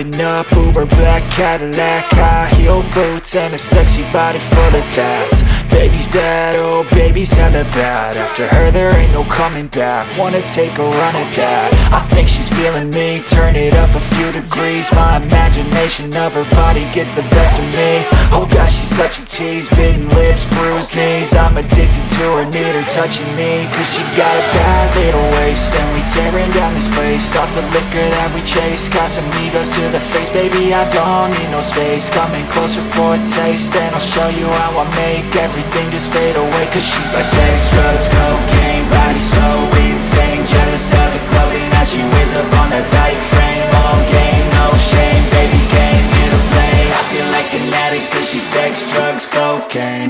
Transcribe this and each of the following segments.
Riding up Uber black Cadillac, high heel boots and a sexy body full of tats. Baby's bad, oh baby's hella bad. After her there ain't no coming back. Wanna take a run at that. I think she's feeling me, turn it up a few degrees. My imagination of her body gets the best of me. Oh gosh, she's such a tease, bitten lips, bruised knees. I'm addicted to her, need her touching me. Cause she got a bad little waist, and we tearing down this place. Off the liquor that we chase, got some egos to the face. Baby, I don't need no space. Coming closer for a taste, and I'll show you how I make everything just fade away. Cause she's like sex, drugs, cocaine, body so insane. Jealous of the clothing that she wears up on that tight frame. All game, no shame, baby came here to play. I feel like an addict cause she's sex, drugs, cocaine.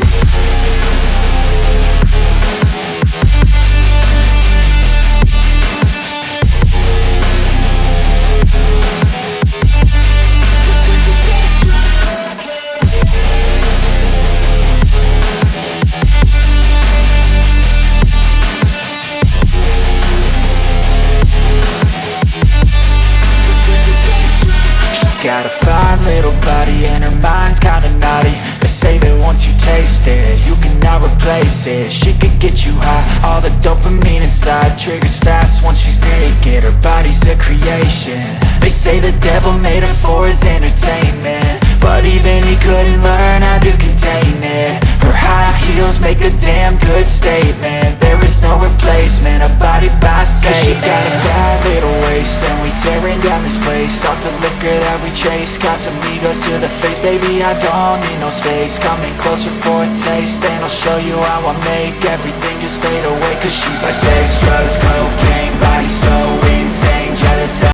Got a fine little body and her mind's kinda naughty. They say that once you taste it, you cannot replace it. She could get you high, all the dopamine inside triggers fast once she's naked. Her body's a creation. They say the devil made her for his entertainment, but even he couldn't learn how to contain it. Her high heels make a damn good statement. There is no replacement, a body by Satan. Cause she got a bad little waist, and we tearing down this place. Off the liquor that we chase, got some egos to the face. Baby, I don't need no space. Coming closer for a taste, and I'll show you how I make everything just fade away. Cause she's like sex, drugs,